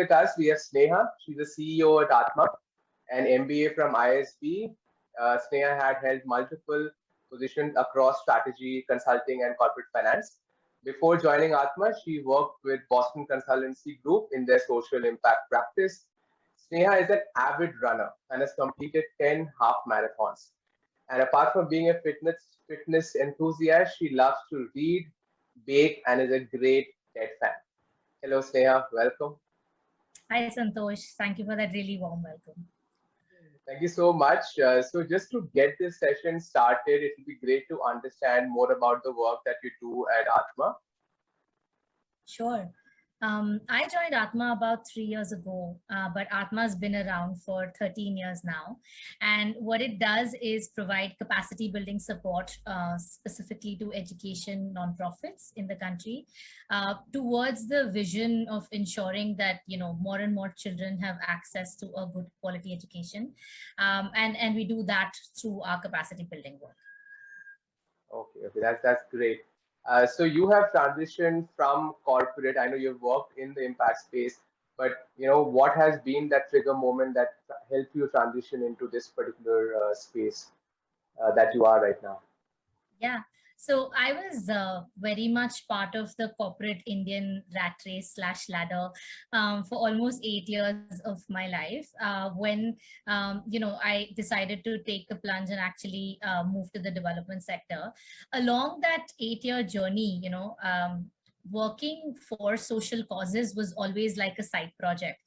with us, we have Sneha. She's the CEO at Atma, an MBA from ISB. Sneha had held multiple positions across strategy, consulting, and corporate finance. Before joining Atma, she worked with Boston Consultancy Group in their social impact practice. Sneha is an avid runner and has completed 10 half marathons. And apart from being a fitness enthusiast, she loves to read, bake, and is a great TED fan. Hello, Sneha. Welcome. Hi, Santosh. Thank you for that really warm welcome. Thank you so much. So, just to get this session started, it would be great to understand more about the work that you do at Atma. Sure. I joined Atma about 3 years ago, but Atma's been around for 13 years now. And what it does is provide capacity building support specifically to education nonprofits in the country towards the vision of ensuring that, more and more children have access to a good quality education. And we do that through our capacity building work. Okay, that's great. So you have transitioned from corporate. I know you've worked in the impact space, but what has been that trigger moment that helped you transition into this particular space that you are right now? Yeah. So I was very much part of the corporate Indian rat race / ladder for almost 8 years of my life when, I decided to take the plunge and actually move to the development sector. Along that 8-year journey, working for social causes was always like a side project.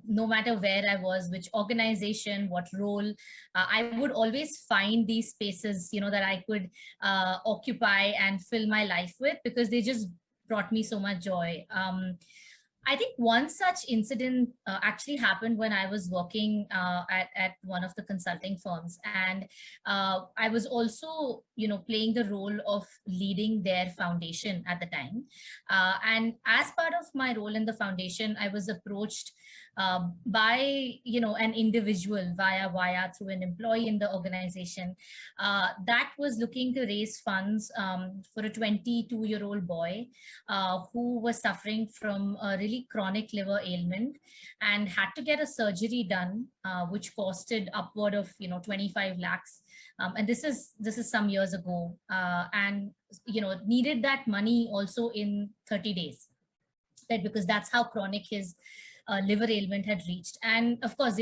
No matter where I was, which organization, what role, I would always find these spaces, that I could occupy and fill my life with because they just brought me so much joy. I think one such incident actually happened when I was working at one of the consulting firms. And I was also, playing the role of leading their foundation at the time. And as part of my role in the foundation, I was approached by, an individual via through an employee in the organization that was looking to raise funds for a 22-year-old boy who was suffering from a really chronic liver ailment and had to get a surgery done, which costed upward of 25 lakhs. And this is some years ago, and needed that money also in 30 days, right? Because that's how chronic his liver ailment had reached. And of course,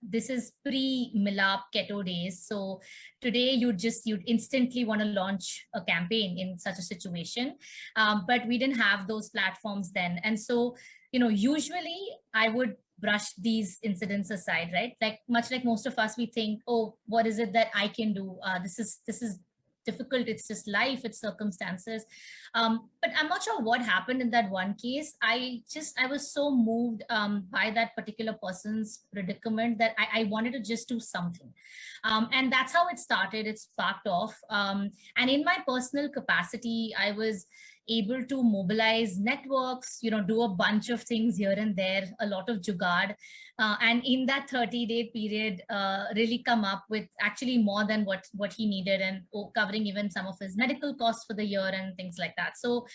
this is pre-Milap keto days. So today you'd instantly want to launch a campaign in such a situation. But we didn't have those platforms then. And so, usually I would brush these incidents aside, right? Like much like most of us, we think, oh, what is it that I can do? This is difficult. It's just life, it's circumstances. But I'm not sure what happened in that one case. I was so moved by that particular person's predicament that I wanted to just do something. And that's how it started. It sparked off. And in my personal capacity, I was able to mobilize networks, do a bunch of things here and there, a lot of jugaad. And in that 30-day period, really come up with actually more than what he needed, and covering even some of his medical costs for the year and things like that. So,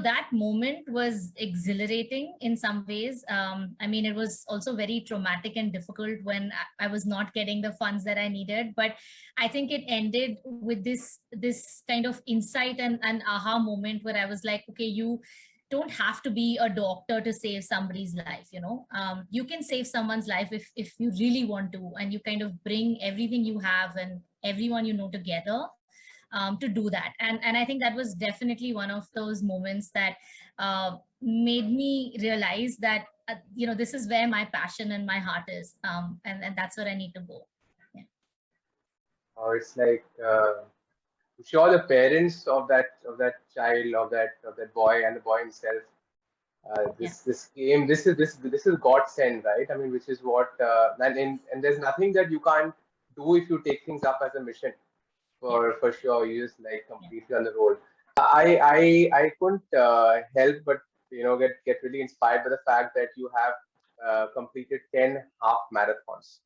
that moment was exhilarating in some ways. I mean, it was also very traumatic and difficult when I was not getting the funds that I needed. But I think it ended with this kind of insight and aha moment where I was like, okay, you don't have to be a doctor to save somebody's life. You can save someone's life if you really want to, and you kind of bring everything you have and everyone together to do that. And I think that was definitely one of those moments that made me realize that this is where my passion and my heart is, and that's where I need to go. Yeah. Oh, it's like sure the parents of that child, of that boy and the boy himself. This game, this is God sent, right? I mean, which is what and there's nothing that you can't do if you take things up as a mission. For sure, you just like completely on the roll. I couldn't help but get really inspired by the fact that you have completed 10 half marathons.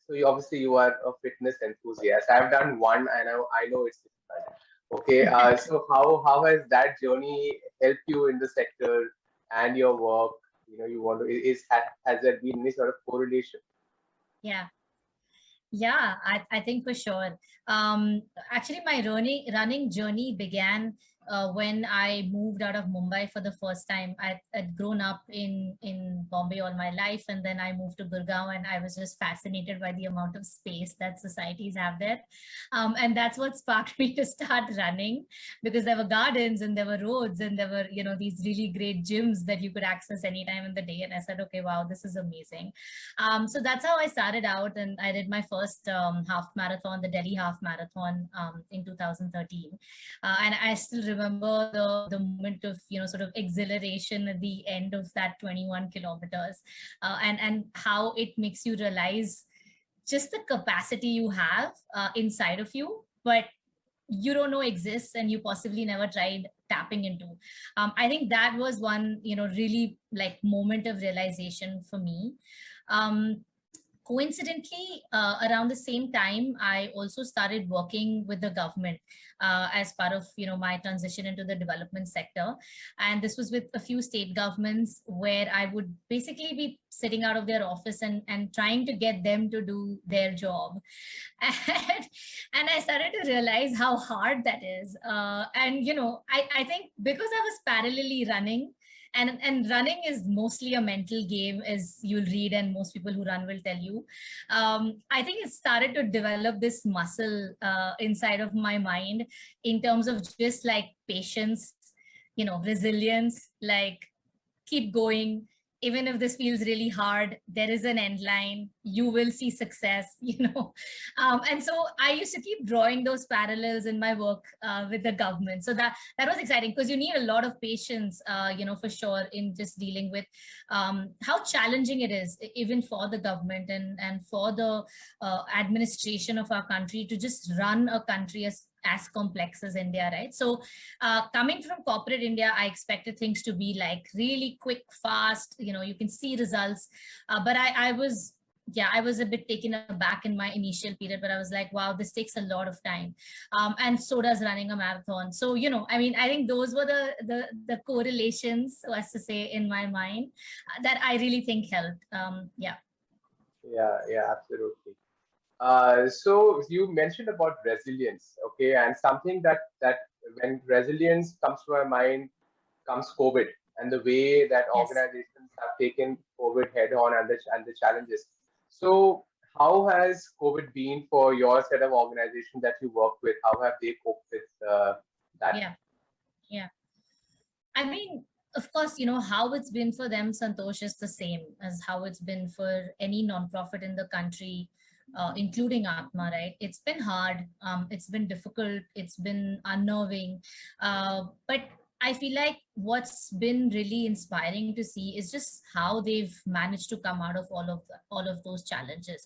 So obviously you are a fitness enthusiast. I've done one, and I know it's difficult. Okay, so how has that journey helped you in the sector, and your work, you want to, has there been any sort of correlation? Yeah. Yeah, I think for sure. Actually, my running journey began when I moved out of Mumbai for the first time. I'd grown up in Bombay all my life, and then I moved to Gurgaon, and I was just fascinated by the amount of space that societies have there, and that's what sparked me to start running, because there were gardens and there were roads and there were these really great gyms that you could access anytime in the day. And I said, okay, wow, this is amazing. So that's how I started out, and I did my first half marathon, the Delhi half marathon, in 2013. And I still remember the moment of sort of exhilaration at the end of that 21 kilometers, and how it makes you realize just the capacity you have inside of you, but you don't know exists and you possibly never tried tapping into. I think that was one really like moment of realization for me. um, Coincidentally, around the same time, I also started working with the government as part of my transition into the development sector. And this was with a few state governments, where I would basically be sitting out of their office and trying to get them to do their job. and, and I started to realize how hard that is. And I think because I was parallelly running, and running is mostly a mental game, as you'll read, and most people who run will tell you. I think it started to develop this muscle inside of my mind, in terms of just like patience, resilience, like keep going. Even if this feels really hard, there is an end line. You will see success, and so I used to keep drawing those parallels in my work with the government. So that was exciting, because you need a lot of patience, for sure, in just dealing with how challenging it is, even for the government and for the administration of our country, to just run a country as complex as India, right? So coming from corporate India, I expected things to be like really quick, fast, you can see results. But I was, yeah, I was a bit taken aback in my initial period, but I was like, wow, this takes a lot of time. And so does running a marathon. So, I mean, I think those were the correlations, so as to say, in my mind, that I really think helped. Yeah. Yeah, absolutely. So you mentioned about resilience, okay, and something that when resilience comes to my mind comes COVID, and the way that Yes. organizations have taken COVID head on, and the challenges. So how has COVID been for your set of organizations that you work with? How have they coped with that? Yeah. Yeah. I mean, of course, how it's been for them, Santosh, is the same as how it's been for any nonprofit in the country, including Atma, right? It's been hard. It's been difficult. It's been unnerving. But I feel like what's been really inspiring to see is just how they've managed to come out of all of those challenges.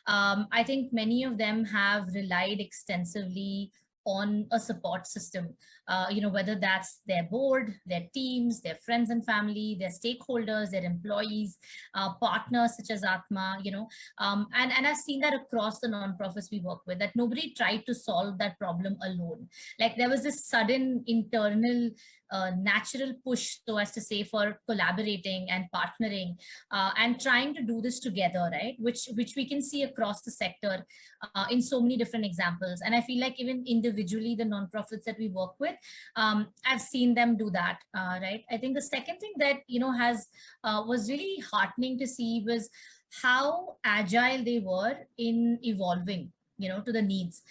I think many of them have relied extensively on a support system, whether that's their board, their teams, their friends and family, their stakeholders, their employees, partners such as Atma, and I've seen that across the nonprofits we work with, that nobody tried to solve that problem alone. Like there was this sudden internal natural push, so as to say, for collaborating and partnering, and trying to do this together, right? Which we can see across the sector in so many different examples. And I feel like even individually, the nonprofits that we work with, I've seen them do that, right? I think the second thing that has was really heartening to see was how agile they were in evolving, to the needs.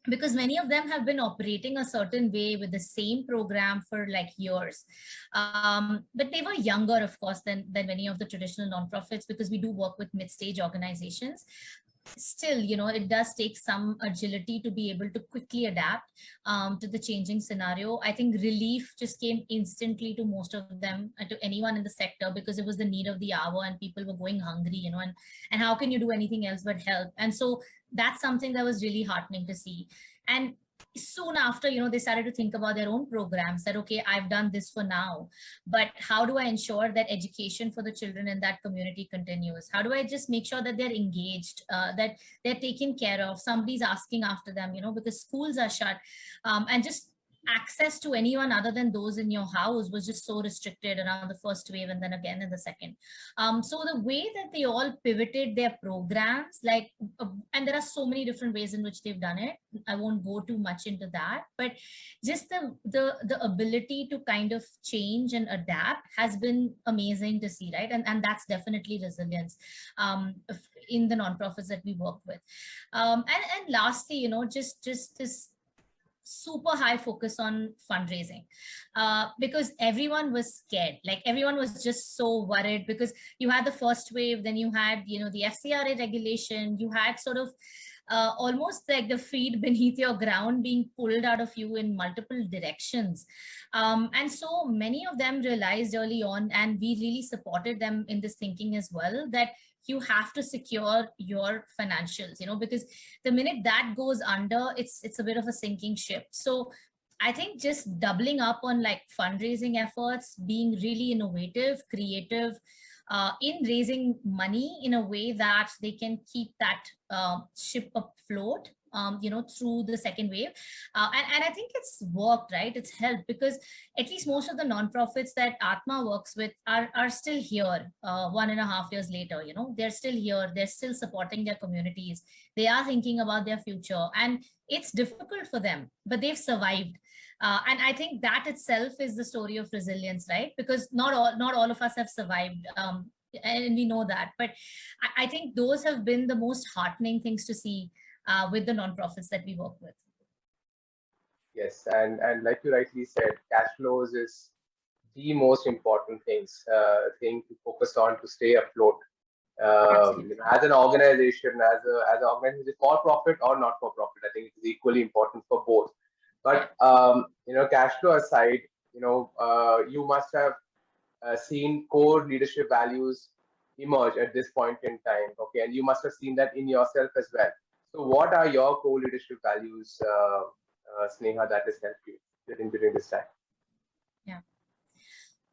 Because many of them have been operating a certain way with the same program for like years. But they were younger, of course, than many of the traditional nonprofits, because we do work with mid-stage organizations. Still, it does take some agility to be able to quickly adapt to the changing scenario. I think relief just came instantly to most of them, to anyone in the sector, because it was the need of the hour and people were going hungry, and how can you do anything else but help? And so that's something that was really heartening to see. And soon after, they started to think about their own programs, that okay, I've done this for now, but how do I ensure that education for the children in that community continues? How do I just make sure that they're engaged, that they're taken care of, somebody's asking after them, because schools are shut, and just access to anyone other than those in your house was just so restricted around the first wave and then again in the second. So the way that they all pivoted their programs, like, and there are so many different ways in which they've done it. I won't go too much into that, but just the ability to kind of change and adapt has been amazing to see, right? And that's definitely resilience in the nonprofits that we work with. And lastly, you know, just this super high focus on fundraising because everyone was scared. Like everyone was just so worried because you had the first wave, then you had, you know, the FCRA regulation, you had sort of almost like the feet beneath your ground being pulled out of you in multiple directions. And so many of them realized early on, and we really supported them in this thinking as well, that you have to secure your financials, you know, because the minute that goes under, it's a bit of a sinking ship. So I think just doubling up on like fundraising efforts, being really innovative, creative, in raising money in a way that they can keep that ship afloat, you know, through the second wave. And I think it's worked, right? It's helped because at least most of the nonprofits that Atma works with are still here 1.5 years later, you know, they're still here, they're still supporting their communities. They are thinking about their future, and it's difficult for them, but they've survived. And I think that itself is the story of resilience, right? Because not all of us have survived, and we know that. But I think those have been the most heartening things to see with the nonprofits that we work with. Yes, and like you rightly said, cash flows is the most important thing to focus on to stay afloat. As an organization, as an organization, for profit or not for profit, I think it is equally important for both. But you know, cash flow aside, you know, you must have seen core leadership values emerge at this point in time. Okay, and you must have seen that in yourself as well. So, what are your core leadership values, Sneha, that has helped you during this time? Yeah.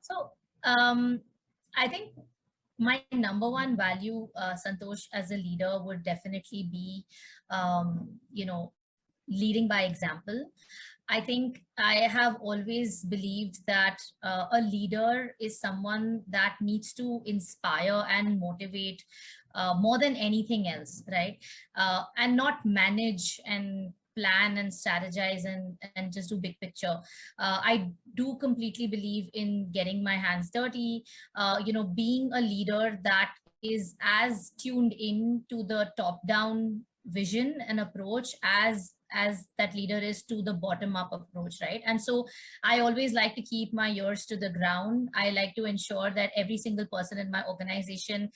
So I think my number one value, Santosh, as a leader would definitely be, you know, leading by example. I think I have always believed that a leader is someone that needs to inspire and motivate more than anything else, right? And not manage and plan and strategize and just do big picture. I do completely believe in getting my hands dirty, you know, being a leader that is as tuned in to the top down vision and approach as that leader is to the bottom up approach, right? And so I always like to keep my ears to the ground. I like to ensure that every single person in my organization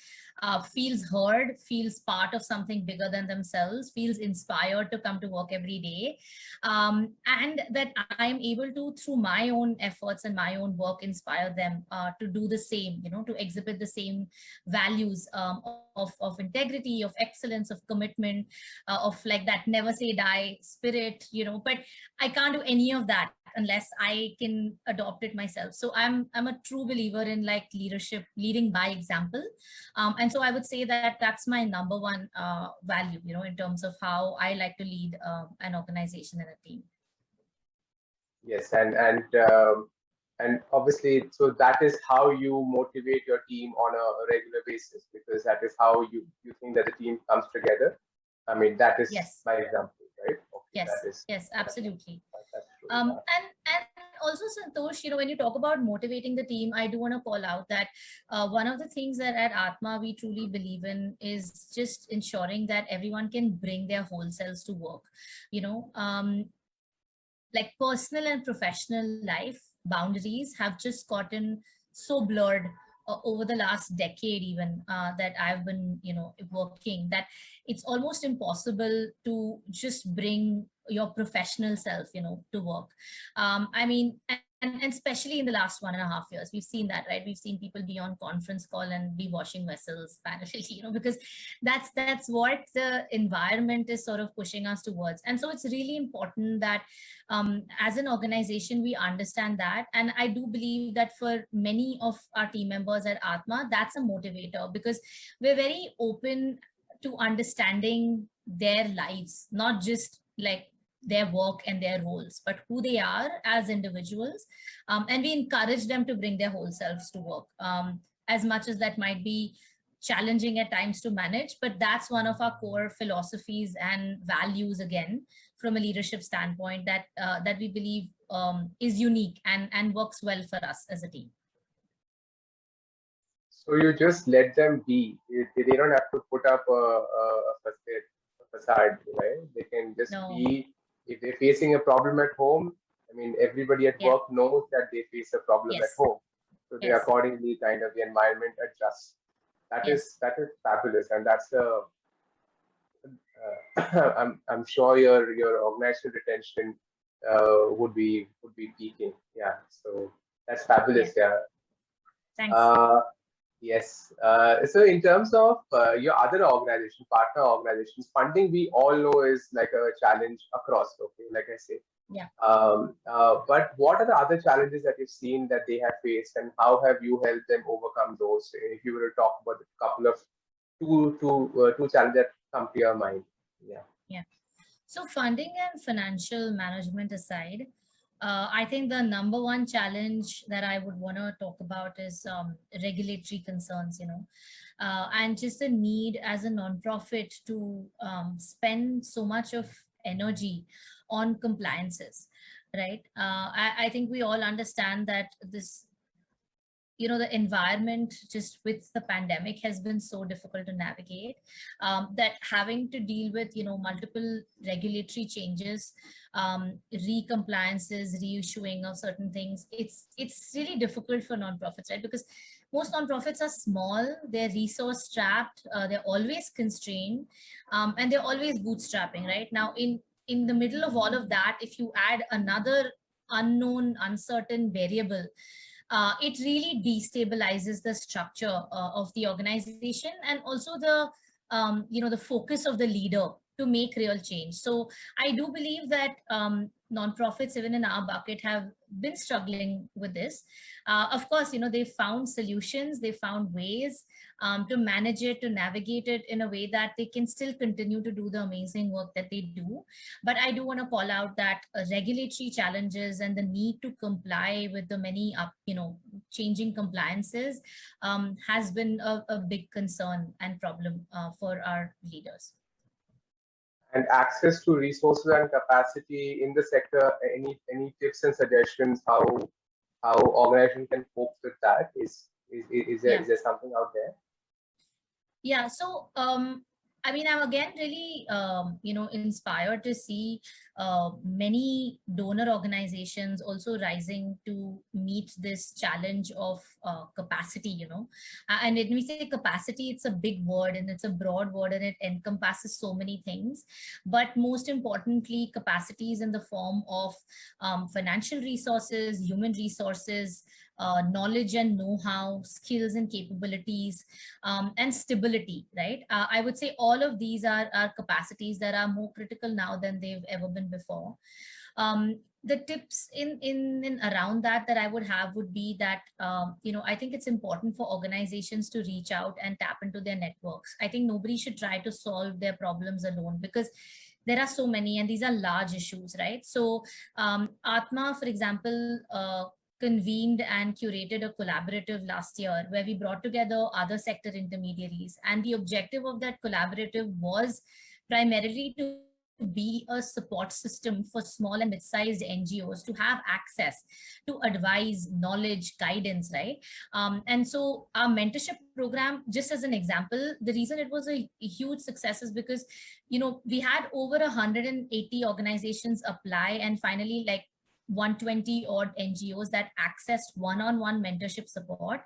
feels heard, feels part of something bigger than themselves, feels inspired to come to work every day, and that I'm able to, through my own efforts and my own work, inspire them to do the same, you know, to exhibit the same values of integrity, of excellence, of commitment, of like that never say die spirit, you know. But I can't do any of that unless I can adopt it myself. So I'm a true believer in like leadership, leading by example. And so I would say that that's my number one value, you know, in terms of how I like to lead an organization and a team. Yes, and obviously, so that is how you motivate your team on a regular basis, because that is how you think that the team comes together. I mean, that is Yes. my example, right? Okay, Yes, that is, yes, absolutely. that's true. And also, Santosh, you know, when you talk about motivating the team, I do want to call out that one of the things that at Atma we truly believe in is just ensuring that everyone can bring their whole selves to work. You know, like personal and professional life boundaries have just gotten so blurred over the last decade even that I've been, you know, working, that it's almost impossible to just bring your professional self, you know, to work. I mean, and especially in the last 1.5 years, we've seen that, right? We've seen people be on conference call and be washing vessels parallelly, you know, because that's what the environment is sort of pushing us towards. And so it's really important that as an organization, we understand that. And I do believe that for many of our team members at Atma, that's a motivator, because we're very open to understanding their lives, not just like their work and their roles, but who they are as individuals. And we encourage them to bring their whole selves to work, as much as that might be challenging at times to manage, but that's one of our core philosophies and values, again, from a leadership standpoint, that we believe is unique and works well for us as a team. So you just let them be. They don't have to put up a facade, right? They can just No. be. If they're facing a problem at home, I mean, everybody at Yeah. work knows that they face a problem Yes. at home, so they Yes. accordingly kind of the environment adjusts. Yes. That is fabulous, and that's a. I'm sure your organizational retention would be peaking. Yeah, so that's fabulous. Yeah. Thanks. Yes. So in terms of your other organization, partner organizations, funding, we all know is like a challenge across. Okay, like I say. Yeah. But what are the other challenges that you've seen that they have faced, and how have you helped them overcome those? If you were to talk about a couple of two challenges that come to your mind. Yeah. Yeah. So funding and financial management aside, I think the number one challenge that I would want to talk about is regulatory concerns, and just the need as a nonprofit to spend so much of energy on compliances, right? I think we all understand that this, the environment just with the pandemic has been so difficult to navigate, that having to deal with, multiple regulatory changes, recompliances, reissuing of certain things, it's really difficult for nonprofits, right? Because most nonprofits are small, they're resource strapped, they're always constrained, and they're always bootstrapping, right? Now, in the middle of all of that, if you add another unknown, uncertain variable, it really destabilizes the structure of the organization, and also the focus of the leader to make real change. So I do believe that nonprofits, even in our bucket, have been struggling with this. Of course, they found solutions, they found ways to manage it, to navigate it in a way that they can still continue to do the amazing work that they do. But I do want to call out that regulatory challenges and the need to comply with the many changing compliances has been a big concern and problem for our leaders. And access to resources and capacity in the sector. Any tips and suggestions how organization can cope with that? Is there something out there? Yeah. So I mean, I'm again really inspired to see many donor organizations also rising to meet this challenge of capacity. And when we say capacity, it's a big word and it's a broad word and it encompasses so many things. But most importantly, capacity is in the form of financial resources, human resources, knowledge and know-how, skills and capabilities, and stability, right? I would say all of these are capacities that are more critical now than they've ever been before. The tips in around that I would have would be that, I think it's important for organizations to reach out and tap into their networks. I think nobody should try to solve their problems alone, because there are so many and these are large issues, right? So Atma, for example, convened and curated a collaborative last year where we brought together other sector intermediaries. And the objective of that collaborative was primarily to be a support system for small and mid-sized NGOs to have access to advice, knowledge, guidance, right? And so our mentorship program, just as an example, the reason it was a huge success is because, we had over 180 organizations apply, and finally, like 120 odd NGOs that accessed one-on-one mentorship support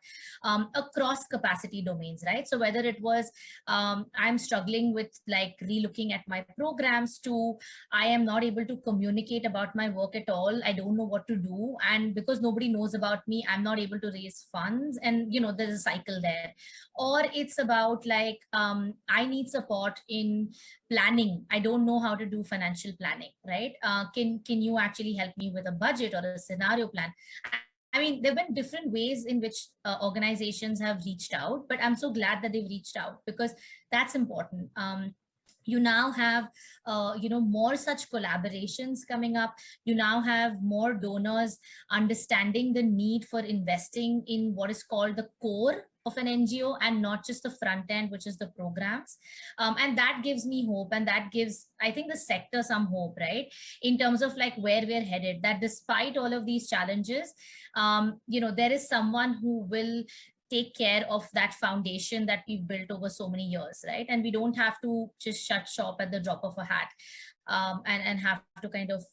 across capacity domains, right? So whether it was I'm struggling with like relooking at my programs, to I am not able to communicate about my work at all, I don't know what to do, and because nobody knows about me, I'm not able to raise funds, and there's a cycle there. Or it's about like I need support in planning, I don't know how to do financial planning, right? Can you actually help me with a budget or a scenario plan? I mean, there have been different ways in which organizations have reached out, but I'm so glad that they've reached out, because that's important. you now have more such collaborations coming up. You now have more donors understanding the need for investing in what is called the core of an NGO and not just the front end, which is the programs. And that gives me hope, and that gives, I think, the sector some hope, right, in terms of like where we're headed, that despite all of these challenges, there is someone who will take care of that foundation that we've built over so many years, right? And we don't have to just shut shop at the drop of a hat, and have to kind of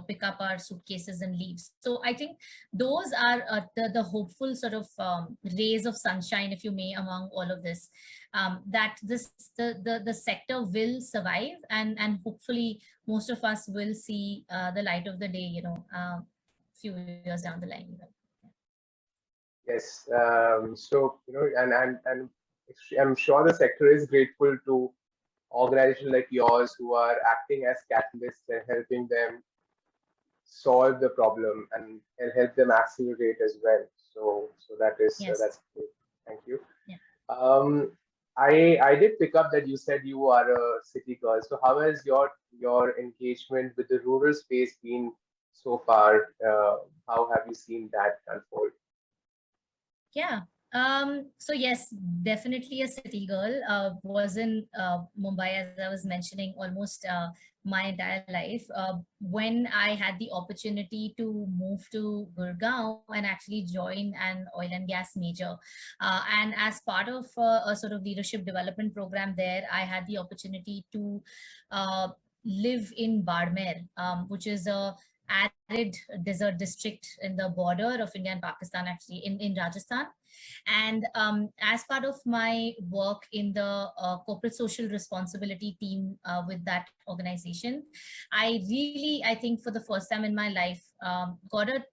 pick up our suitcases and leave. So I think those are the hopeful sort of rays of sunshine, if you may, among all of this, that the sector will survive, and hopefully most of us will see the light of the day, few years down the line. Yes. So, and I'm sure the sector is grateful to organizations like yours who are acting as catalysts and helping them solve the problem and help them accelerate as well. So that is Yes. that's great. Thank you. Yeah. I did pick up that you said you are a city girl. So how has your engagement with the rural space been so far? How have you seen that unfold? Yeah. So yes, definitely a city girl. Was in Mumbai, as I was mentioning, almost my entire life. When I had the opportunity to move to Gurgaon and actually join an oil and gas major, and as part of a sort of leadership development program there, I had the opportunity to live in Bardmer, which is a arid desert district in the border of India and Pakistan, actually in Rajasthan. And as part of my work in the corporate social responsibility team with that organization, I think for the first time in my life, got a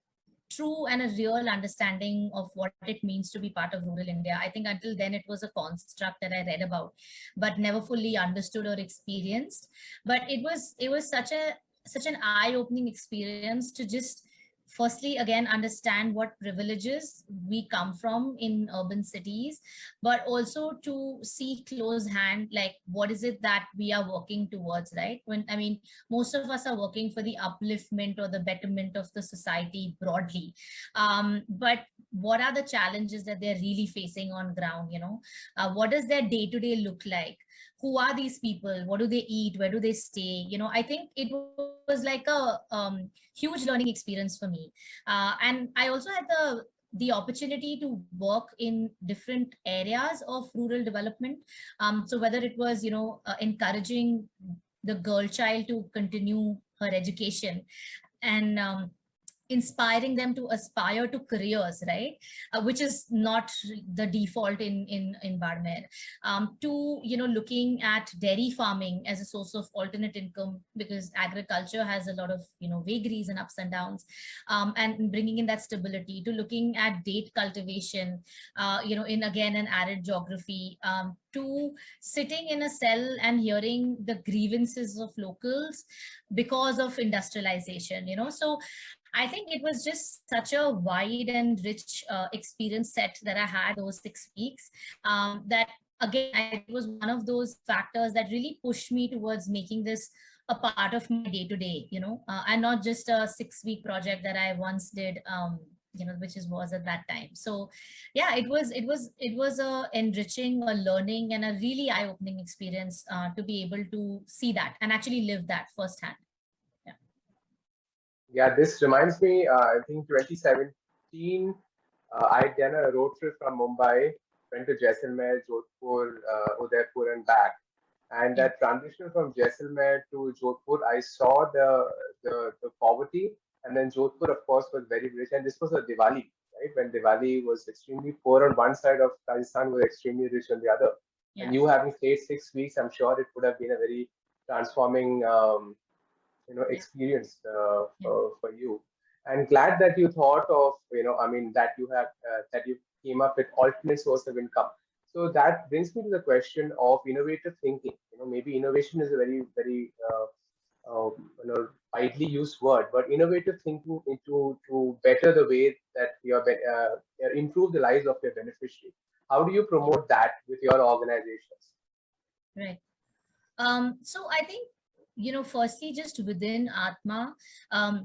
true and a real understanding of what it means to be part of rural India. I think until then it was a construct that I read about, but never fully understood or experienced. But it was such an eye-opening experience to just firstly again understand what privileges we come from in urban cities, but also to see close hand like what is it that we are working towards, right? When I mean, most of us are working for the upliftment or the betterment of the society broadly, but what are the challenges that they're really facing on ground? What does their day to day look like? Who are these people? What do they eat? Where do they stay? I think it was like a huge learning experience for me. And I also had the opportunity to work in different areas of rural development. So whether it was, encouraging the girl child to continue her education, and inspiring them to aspire to careers, right? Which is not the default in Bardmer. To looking at dairy farming as a source of alternate income, because agriculture has a lot of vagaries and ups and downs, and bringing in that stability, to looking at date cultivation, in again an arid geography, to sitting in a cell and hearing the grievances of locals because of industrialization. So I think it was just such a wide and rich experience set that I had those 6 weeks. That again, it was one of those factors that really pushed me towards making this a part of my day to day, and not just a 6 week project that I once did, which was at that time. So yeah, it was a enriching, a learning, and a really eye opening experience to be able to see that and actually live that firsthand. Yeah, this reminds me, I think 2017, I done a road trip from Mumbai, went to Jaisalmer, Jodhpur, Udaipur, and back. And Yeah. that transition from Jaisalmer to Jodhpur, I saw the poverty, and then Jodhpur, of course, was very rich. And this was a Diwali, right? When Diwali was extremely poor on one side of Rajasthan, was extremely rich on the other. And Yeah. you having stayed 6 weeks, I'm sure it would have been a very transforming Yeah. experience Yeah. for you. And glad that you thought of I mean that you came up with alternate source of income. So that brings me to the question of innovative thinking. Maybe innovation is a very very widely used word, but innovative thinking to better the way that improve the lives of your beneficiary. How do you promote that with your organizations? Right. So I think, firstly, just within Atma,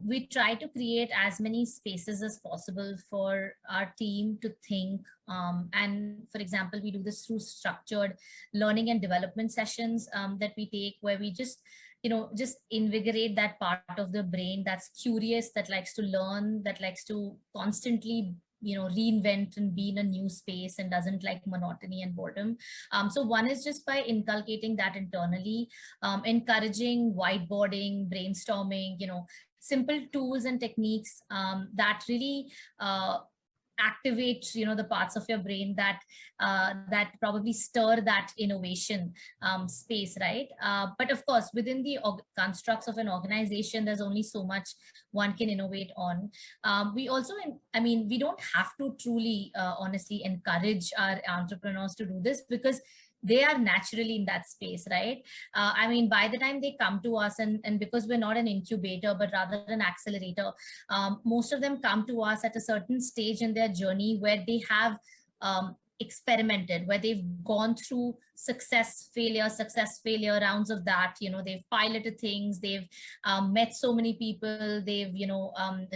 we try to create as many spaces as possible for our team to think. And for example, we do this through structured learning and development sessions that we take, where we just invigorate that part of the brain that's curious, that likes to learn, that likes to constantly reinvent and be in a new space and doesn't like monotony and boredom. So one is just by inculcating that internally, encouraging whiteboarding, brainstorming, simple tools and techniques that really activate the parts of your brain that probably stir that innovation space, right? But of course, within the constructs of an organization, there's only so much one can innovate on. We also, I mean, we don't have to truly honestly encourage our entrepreneurs to do this, because they are naturally in that space, right? I mean, by the time they come to us, and because we're not an incubator but rather an accelerator, most of them come to us at a certain stage in their journey where they have experimented, where they've gone through success failure rounds of that. They've piloted things, they've met so many people, they've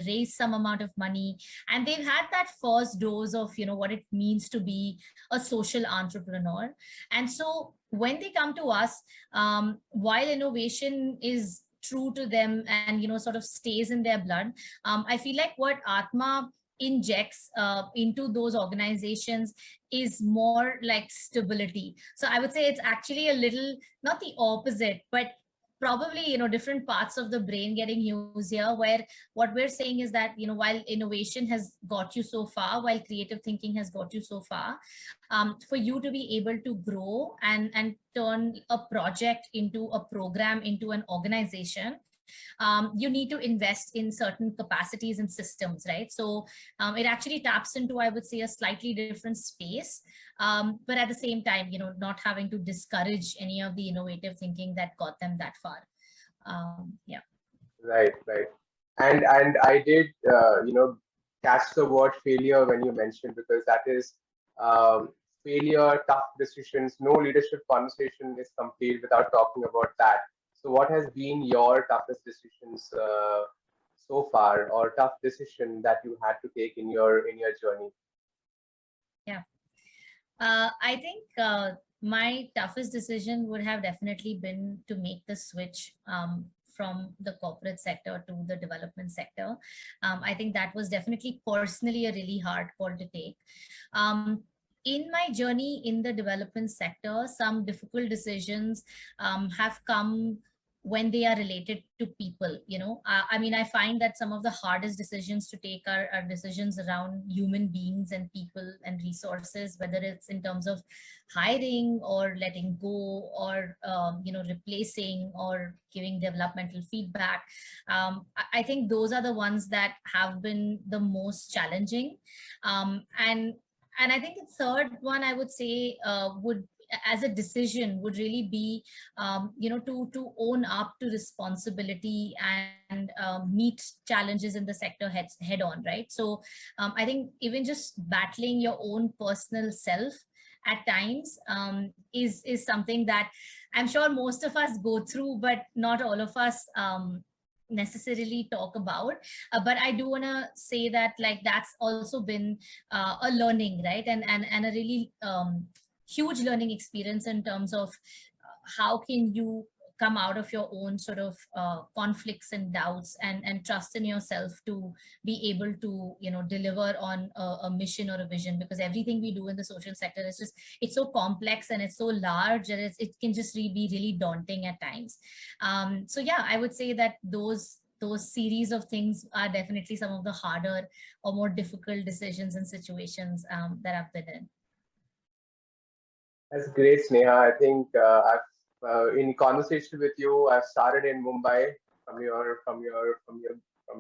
raised some amount of money, and they've had that first dose of what it means to be a social entrepreneur. And so when they come to us, while innovation is true to them and sort of stays in their blood, I feel like what Atma injects into those organizations is more like stability. So I would say it's actually a little, not the opposite, but probably different parts of the brain getting used here, where what we're saying is that while innovation has got you so far, while creative thinking has got you so far, for you to be able to grow and turn a project into a program, into an organization, you need to invest in certain capacities and systems, right? So it actually taps into, I would say, a slightly different space, but at the same time, not having to discourage any of the innovative thinking that got them that far. Yeah. Right, right. And I did catch the word failure when you mentioned, because that is failure, tough decisions. No leadership conversation is complete without talking about that. So what has been your toughest decisions so far, or tough decision that you had to take in your journey? Yeah. I think my toughest decision would have definitely been to make the switch from the corporate sector to the development sector. I think that was definitely personally a really hard call to take. In my journey in the development sector, some difficult decisions have come when they are related to people. I mean, I find that some of the hardest decisions to take are decisions around human beings and people and resources, whether it's in terms of hiring or letting go, or replacing or giving developmental feedback. I think those are the ones that have been the most challenging. And I think the third one I would say would, as a decision, would really be to own up to responsibility and meet challenges in the sector head on, right? So I think even just battling your own personal self at times is something that I'm sure most of us go through, but not all of us necessarily talk about. But I do want to say that, like, that's also been a learning, right? And a really huge learning experience in terms of how can you come out of your own sort of conflicts and doubts, and trust in yourself to be able to deliver on a mission or a vision, because everything we do in the social sector is just, it's so complex and it's so large, and it can just be really daunting at times. So yeah, I would say that those series of things are definitely some of the harder or more difficult decisions and situations that I've been in. That's great, Sneha. I think I've in conversation with you, I've started in Mumbai from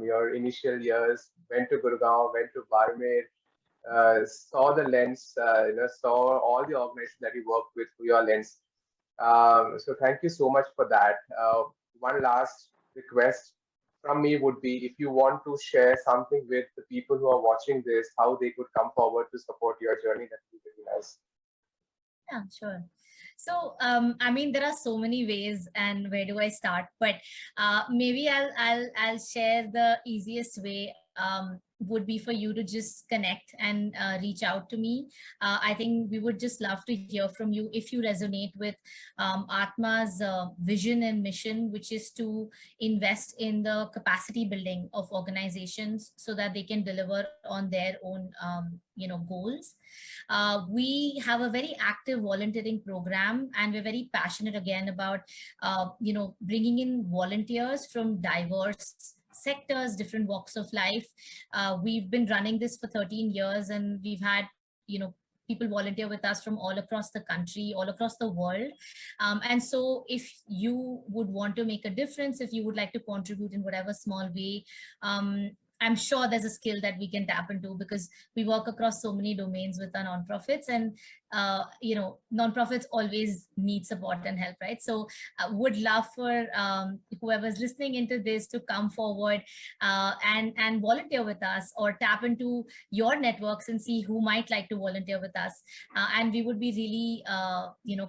your initial years. Went to Gurgaon, went to Barmer, saw the lens, saw all the organizations that you work with through your lens. So thank you so much for that. One last request from me would be, if you want to share something with the people who are watching this, how they could come forward to support your journey, that would be really nice. Yeah, sure. So, I mean, there are so many ways, and where do I start? But maybe I'll share the easiest way. Would be for you to just connect and reach out to me. I think we would just love to hear from you if you resonate with Atma's vision and mission, which is to invest in the capacity building of organizations so that they can deliver on their own, goals. We have a very active volunteering program, and we're very passionate again about, bringing in volunteers from diverse sectors, different walks of life. We've been running this for 13 years, and we've had, people volunteer with us from all across the country, all across the world. And so if you would want to make a difference, if you would like to contribute in whatever small way, I'm sure there's a skill that we can tap into, because we work across so many domains with our nonprofits, and nonprofits always need support and help, right? So would love for whoever's listening into this to come forward and volunteer with us, or tap into your networks and see who might like to volunteer with us. And we would be really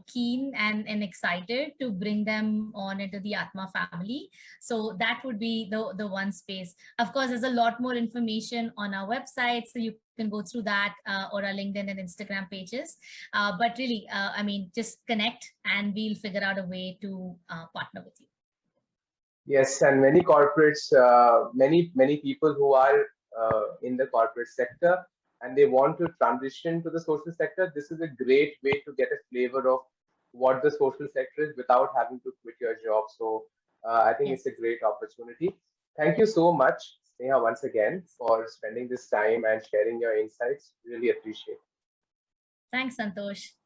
keen and excited to bring them on into the Atma family. So that would be the one space. Of course, there's a lot more information on our website, so you can go through that, or our LinkedIn and Instagram pages. But really, just connect and we'll figure out a way to partner with you. Yes, and many corporates, many people who are in the corporate sector and they want to transition to the social sector, this is a great way to get a flavor of what the social sector is without having to quit your job. So I think it's Yes. a great opportunity. Thank you so much, Sneha, once again for spending this time and sharing your insights. Really appreciate it. Thanks, Santosh.